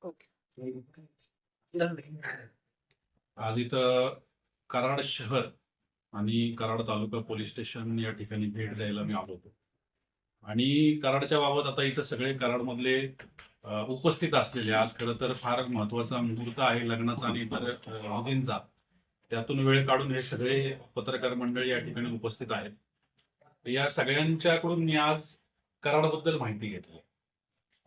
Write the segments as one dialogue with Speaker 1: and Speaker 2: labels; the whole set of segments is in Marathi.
Speaker 1: ओके. धन्यवाद.
Speaker 2: आज इथं कराड शहर आणि कराड तालुका पोलीस स्टेशन या ठिकाणी भेट द्यायला मी आलो होतो. आणि कराडच्या बाबत आता इथं सगळे कराडमधले उपस्थित असलेले आज खरं तर फार महत्वाचा मुहूर्त आहे लग्नाचा आणि इतर विधींचा. त्यातून वेळ काढून हे सगळे पत्रकार मंडळी या ठिकाणी उपस्थित आहेत. तर या सगळ्यांच्याकडून मी आज कराडबद्दल माहिती घेतली.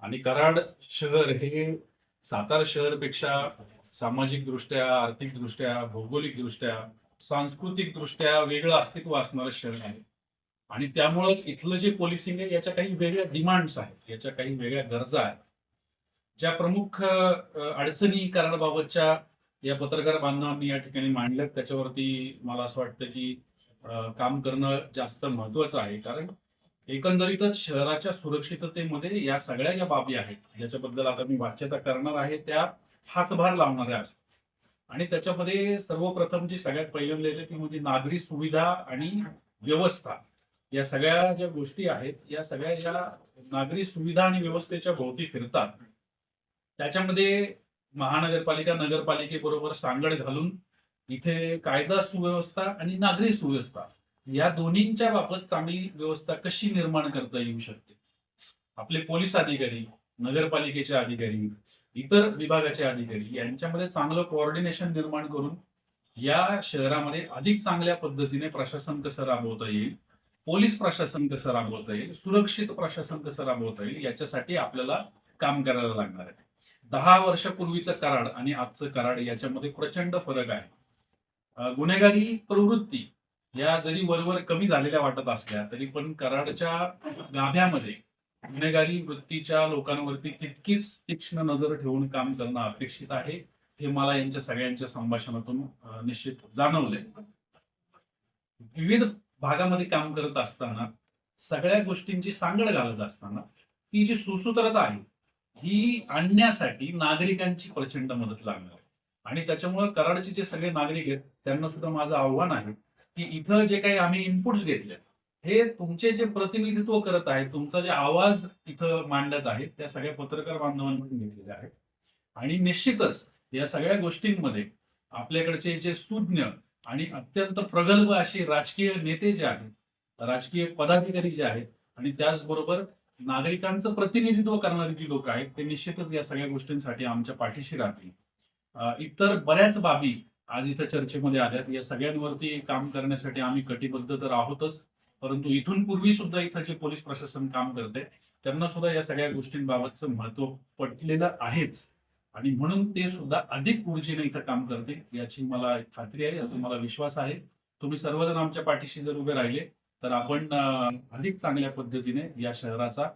Speaker 2: आणि कराड शहर हे सातारा शहरपेक्षा सामाजिकदृष्ट्या, आर्थिकदृष्ट्या, भौगोलिकदृष्ट्या, सांस्कृतिकदृष्ट्या वेगळं अस्तित्व असणारं शहर आहे. आणि त्यामुळंच इथलं जे पोलिसिंग आहे याच्या काही वेगळ्या डिमांड्स आहेत, याच्या काही वेगळ्या गरजा आहेत. ज्या प्रमुख अडचणी कराडबाबतच्या या पत्रकार बांधवांनी या ठिकाणी मांडल्यात त्याच्यावरती मला असं वाटतं की काम करणं जास्त महत्वाचं आहे. कारण एकंदरीतच शहराच्या सुरक्षिततेमध्ये या सगळ्या ज्या बाबी आहेत, ज्याच्याबद्दल आता मी वाच्यता करणार आहे, त्या हातभार लावणाऱ्या असतात. आणि त्याच्यामध्ये सर्वप्रथम जी सगळ्यात पहिल्यांदा येते ती म्हणजे नागरी सुविधा आणि व्यवस्था. या सगळ्या ज्या गोष्टी आहेत, या सगळ्या या नागरी सुविधा आणि व्यवस्थेच्या भोवती फिरतात. त्याच्यामध्ये महानगरपालिका, नगरपालिकेबरोबर सांगड घालून इथे कायदा सुव्यवस्था आणि नागरी सुव्यवस्था या दोन्हींच्या बाबत चांगली व्यवस्था कशी निर्माण करता येऊ शकते. आपले पोलीस अधिकारी, नगरपालिकेचे अधिकारी, इतर विभागाचे अधिकारी यांच्यामध्ये चांगलं कोऑर्डिनेशन निर्माण करून या शहरामध्ये अधिक चांगल्या पद्धतीने प्रशासन कसं राबवता येईल, पोलीस प्रशासन कसं राबवता येईल, सुरक्षित प्रशासन कसं राबवता येईल याच्यासाठी आपल्याला काम करायला लागणार आहे. 10 वर्षापूर्वीचं कराड आणि आजचं कराड याच्यामध्ये प्रचंड फरक आहे. गुन्हेगारी प्रवृत्ती या जरी वरवर कमी झालेल्या वाटत असल्या तरी पण कराडच्या गाभ्यामध्ये गुन्हेगारी वृत्तीच्या लोकांवरती तितकीच तीक्ष्ण नजर ठेवून काम करणं अपेक्षित आहे. हे मला यांच्या सगळ्यांच्या संभाषणातून निश्चित जाणवलंय. विविध भागामध्ये काम करत असताना सगळ्या गोष्टींची सांगड घालत असताना ती जी सुसूत्रता आहे ही आणण्यासाठी नागरिकांची प्रचंड मदत लागणार आहे. आणि त्याच्यामुळे कराडचे जे सगळे नागरिक आहेत त्यांना सुद्धा माझं आव्हान आहे की इथं जे काही आम्ही इनपुट्स घेतले हे तुमचे जे प्रतिनिधित्व करत आहे, तुमचा जे आवाज इथं मांडत आहे त्या सगळ्या पत्रकार बांधवांकडून घेतलेले आहेत. आणि निश्चितच या सगळ्या गोष्टींमध्ये आपल्याकडचे जे सुज्ञ आणि अत्यंत प्रगल्भ असे राजकीय नेते जे आहेत, राजकीय पदाधिकारी जे आहेत आणि त्याचबरोबर नागरिकांचं प्रतिनिधित्व करणारी जी लोक आहेत ते निश्चितच या सगळ्या गोष्टींसाठी आमच्या पाठीशी राहतील. इतर बऱ्याच बाबी आज इथं चर्चेमध्ये आल्यात. या सगळ्यांवरती काम करण्यासाठी आम्ही कटिबद्ध तर आहोतच, परंतु इथून पूर्वी सुद्धा इथं जे पोलीस प्रशासन काम करते त्यांना सुद्धा या सगळ्या गोष्टींबाबतचं महत्व पटलेलं आहेच. आणि म्हणून ते सुद्धा अधिक ऊर्जेने इथं काम करतील याची मला खात्री आहे, याचा मला विश्वास आहे. तुम्ही सर्वजण आमच्या पाठीशी जर उभे राहिले तर आपण अधिक चांगल्या पद्धतीने या शहराचा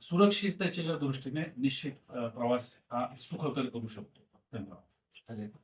Speaker 2: सुरक्षिततेच्या दृष्टीने निश्चित प्रवास हा सुखकर करू शकतो. धन्यवाद.